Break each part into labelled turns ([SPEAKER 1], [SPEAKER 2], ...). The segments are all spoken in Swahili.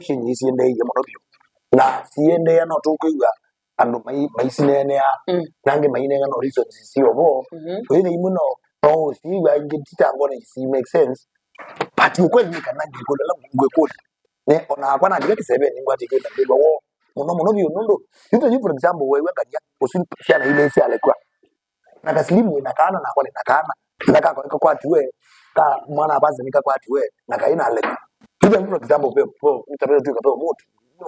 [SPEAKER 1] election isiende ye monobio na siende ya notukuiga ando maisinene ya nange mainenga no reasons sio bo wene imuno no siwa ngitita ngone isi make sense but ukweli nikanange kola ngwekoli ne ona akwana ndike 7 ngwati kwenda ndeba wo monobio nondo yuto for example wewe nganya usiana ile isi alekwa na kaslimu nakana na kwale nakana nakaka kwa tuwe ka mwana abaze nika kwa tuwe nakaina alekwa even for example po mtabele tu kapo moto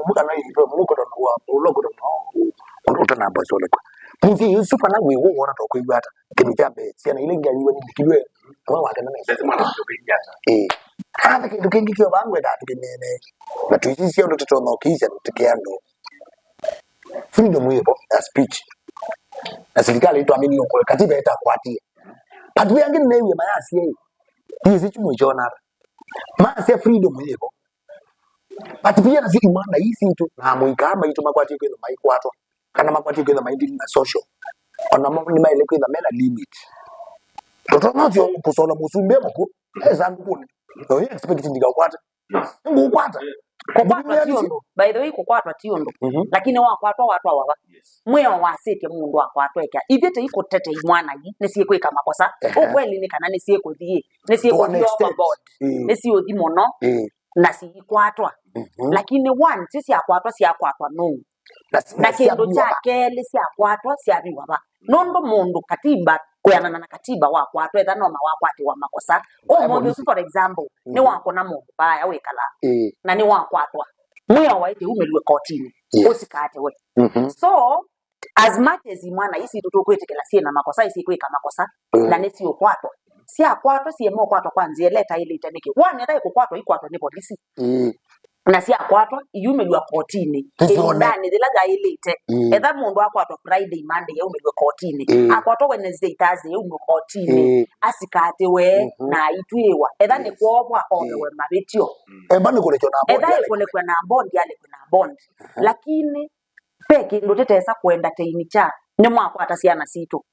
[SPEAKER 1] muka na hiyo muko ndo wa logo ndo utana bazo lekwa mzi yusufa na wewe wona to kwibata kemitambe siana ile ngaliwe ndikilwe kwa wata na sasa mwana to kwibata kana kitu kingi kyo bangwe da tukinene na tuisisi ndo tutono kisa tukiando freedom yepo ya speech na serikali itu amini yoko katiba eta kwatia patu yangine newe mayasi yeye hizi chumu chona masi freedom yepo patu pia na ziki mwana hizi tu na muikama itu makwati kwenda maikwatwa kana makwati kwenda maindi na social ona mambo ni maile kwenda mela limit toto nacho kusola musumbe mko ezangu kuni no expect ndika kwata ngukwata
[SPEAKER 2] kukwatwa tiondo by the way kukwatwa tiondo lakini wakwatwa watu awawa mwe wasike mundu wakwatwa eka ithete iko tete imwana yi nesiye kweka makosa okweli ni kana nesiye kuthie nesiye kwa overboard nesiye othi mono na si kwatwa lakini one sisi akwatwa no na kendo cha kele si akwatwa si abiwa ba nondo mundu katiba kuyanana na katiba wakwatwa etha no mawakwati wa makosa mundu for example ni wakona mundu baya wekala na ni wakwatwa mwe waite umelwe kotini usikate we so as much as imwana isi tutokwetekela sie na makosa isi kweka makosa na nesi yokwatwa si akwatwa si emo kwatwa kwanza leta ile itanike one eta ikukwatwa ikwatwa ni polisi na si akwatwa yumelwa kotini ndani dilaga ilete etha mundu akwatwa Friday Monday yumelwa kotini akwatwa Wednesday Thursday yumelwa kotini asikate we na itwewa etha ni kwobwa obewe mabetio
[SPEAKER 1] bani kolekwa na bond
[SPEAKER 2] etha kolekwa na bond yale kuna bond lakini peke ndotetesa kwenda teini cha ni mwakwata siana sito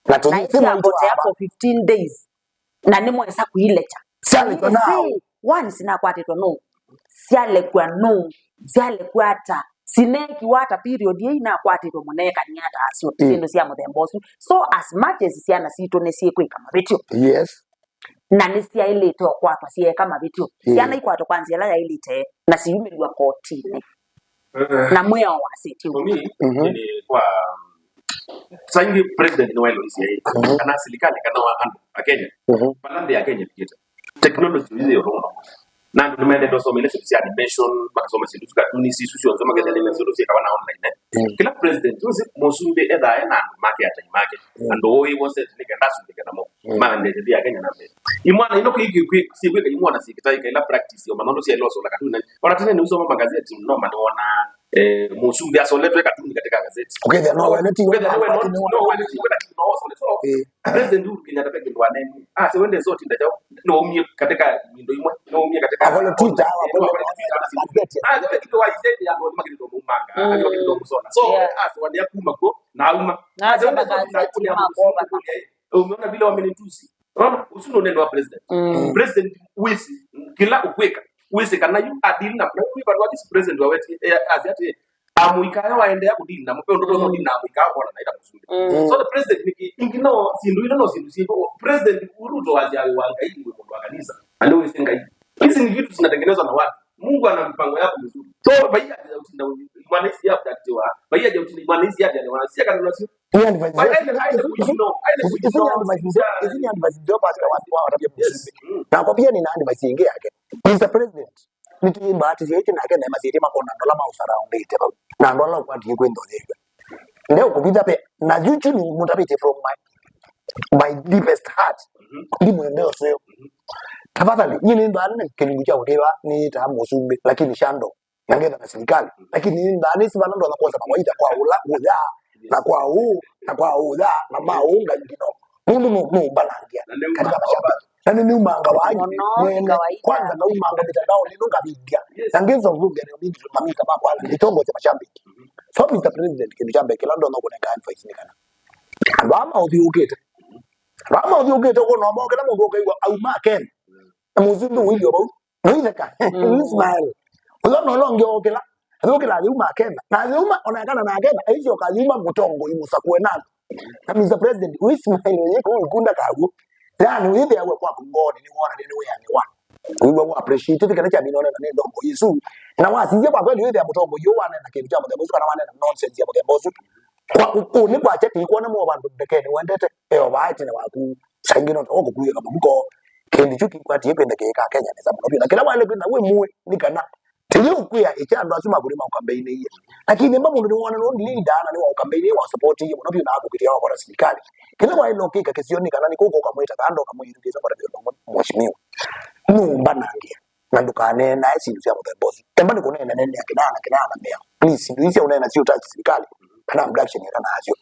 [SPEAKER 1] na tunisema
[SPEAKER 2] for 15 days na ni mwesa kuilecha
[SPEAKER 1] siale kwa nao
[SPEAKER 2] once na kwatitwa no siale kwa no siale kwata sineki wata period ye ina kwatitwa moneka nyata asio tindo sia mudembosu so as much as siana sito nesie kweka mabetio
[SPEAKER 1] yes
[SPEAKER 2] na nesia ile to kwatwa sie kama betio siana ikwato kwanza la ile te na siyumelwa kotini na mwe wasiti
[SPEAKER 3] ni kwa sangi president ni wale isi kana serikali kana wa Kenya palande ya Kenya pikita technology ile yoro na ndio tumeenda kusoma ile sisi animation bakasoma sisi tukatuni sisi sio nzoma kile ile sio sio kawana online kila president tuzi mosumbe eda na market ya market and oi was it nika ndasu nika namo mande ya Kenya na mbele imwana ino kwiki si kwika imwana sikitaika ila practice yo manondo si loso la katuni ora tena ni usoma magazeti no manaona musumbi asoletwe katuni katika gazeti
[SPEAKER 1] okay they know when it
[SPEAKER 3] president huyu Kenya tapeke ndo aneni si wende zote ndaje no umie katika ndo imwe no umie katika
[SPEAKER 1] hapo Twitter
[SPEAKER 3] zote kitu wa izeti ya ndo makini ndo mumanga ndio kitu ndo kusona so wande yakuma ko na uma
[SPEAKER 2] sema gazeti makoba
[SPEAKER 3] umeona vile wamenitusi unaona usuno neno wa president wisi kila ukweka wisi kana yu adili na kwa what is president wa wetu asiate amuikayo waendea kudili na mpe ndo ndo na amuikayo kwa naida mzuri so the president ni ingino sindu sindu president Ruto wajawe wangaidi kwa kanisa ndio wisi ngai hizi ni vitu zinatengenezwa na watu Mungu ana mpango yako mzuri so baia ya utinda mwanisi ya kutiwa baia ya utinda mwanisi ya ni wanasikia kana unasio
[SPEAKER 1] hiyo ni vazi na kwa pia ni nani basi ingia yake Mr President nitu bahati yetu na yake na maziri makona ndola mausara undete na ndola kwa ndiye kwendo leo leo kupita pe na juju ni mutapite from my deepest heart ndimo ndio sio tafadhali nyinyi ndani kilingu cha udewa ni tamusumbe lakini shando ngenda na serikali lakini ndani si banando anakosa kawaida kwa ula na kwa huu na kwa udha na maunga ngino mundu balangia katika mashamba na ni umanga waje kwanza na umanga mitandao linunga bidia sangezo vuga ni mingi mamika baba ala kitongo cha mashambiki so Mr President kinjambe kilando na kuna kan fight nikana rama udiugete ko no mo kana mungu ko au maken na muzungu wili obo wili ka Ismail Ulo no ngokela. Ngokela yuma akena. Na yuma onakana na akena hizo kazima mutongo imusakwe nako. Na Mr. President Ismail yeko ukunda kagu. Yani withi yawe kwa ngoni ni wona ni we yani wa. We will appreciate it kana cha binona na ndongo Yesu. Na wasizie kwa kweli withi ya mutongo yo wana na kitu cha mutongo kana wana na nonsense ya mutongo. Kwa uni kwa cheti kuona mu bantu ndekeni wendete baiti na waku sangino oko kuye kama mko kendi chuki kwa tiye kwenda ka Kenya ni sababu na kila wale kwenda we muwe nikana tili ukuya ichando asuma kulima campaign hii lakini mambo ndio wana no leader na ni wa campaign wa support hii mnavyo na hapo kitia kwa serikali kila wale lokika kesioni kana ni kuko kamwita kando kama yirugeza kwa ndio mheshimiwa numba nangia na dukane na esi ndio ya boss tembani kuna nene yake na mea please ndio unaenda sio tachi serikali kana abduction kana hajo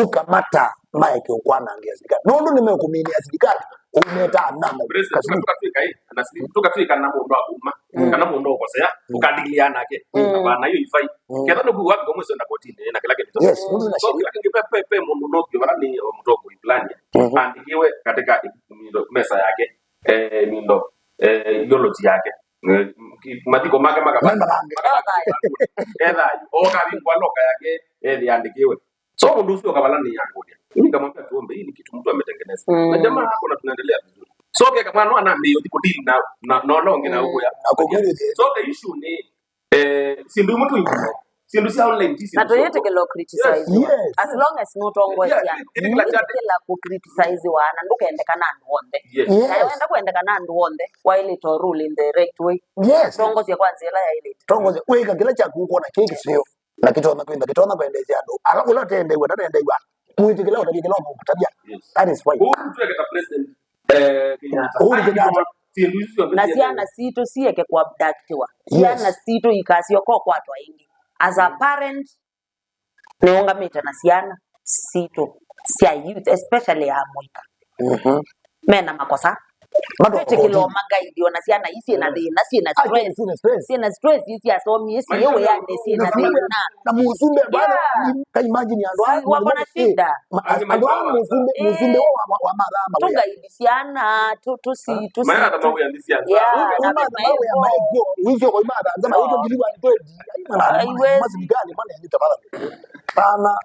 [SPEAKER 1] ukamata Mike ukwana angia serikali nondo nimekuminia serikali umeta namba
[SPEAKER 3] president tukafika hii anasema tukafika na mundo akuma kana mundo kwa saya ukadiliana yake bana hiyo ifai kenda ndo kwa kwa mwezi na kotini na kila kitu
[SPEAKER 1] yes mundo na
[SPEAKER 3] sheria kingepepe mundo kwa bana ni mtoko fulani andikiwe katika mesa yake mindo ideology yake matiko maga edha oka bingwa loka yake andikiwe so mundo sio kabala ni yangu mimi kama tuombe hii ni kitu mtu ametengeneza na jamaa hapo na tunaendelea vizuri so kama no ana ndio tipo deal na longe na huko ya so the issue ni si ndio mtu yuko si ndio si online tisi
[SPEAKER 2] na toyete kelo criticize as long as not ongoes ya kila ku criticize wana ndukaendekana ndonde enda kuendekana ndonde while it rule in the right way tongozi ya kwanza ya ile
[SPEAKER 1] tongozi weka kila cha kuko na keki sio na kitona kuendezea ndo akakula tende wewe tende wewe mwiti kila utakikela kutabia that is why
[SPEAKER 3] tuweka president Kenyatta
[SPEAKER 2] na siana sito sieke kwa abductiwa siana sito ikasio kwa watu wengi as a parent neonga meta na siana sito sia youth especially ya Moika mena makosa Mate kilo magaidi wana siana isi na dina siana stress isi asomi isi yewe ya nesi na dina
[SPEAKER 1] na muzumbe bana ka imagine ando
[SPEAKER 2] wako na shida
[SPEAKER 1] ando muzumbe wa marama
[SPEAKER 2] tunga idisiana tusi
[SPEAKER 3] maana hata mambo ya ndisiana
[SPEAKER 2] na mambo ya
[SPEAKER 1] maego hizo kwa imada anasema hiyo ngiliwa ni kweli maana mazigani maana ni tabara sana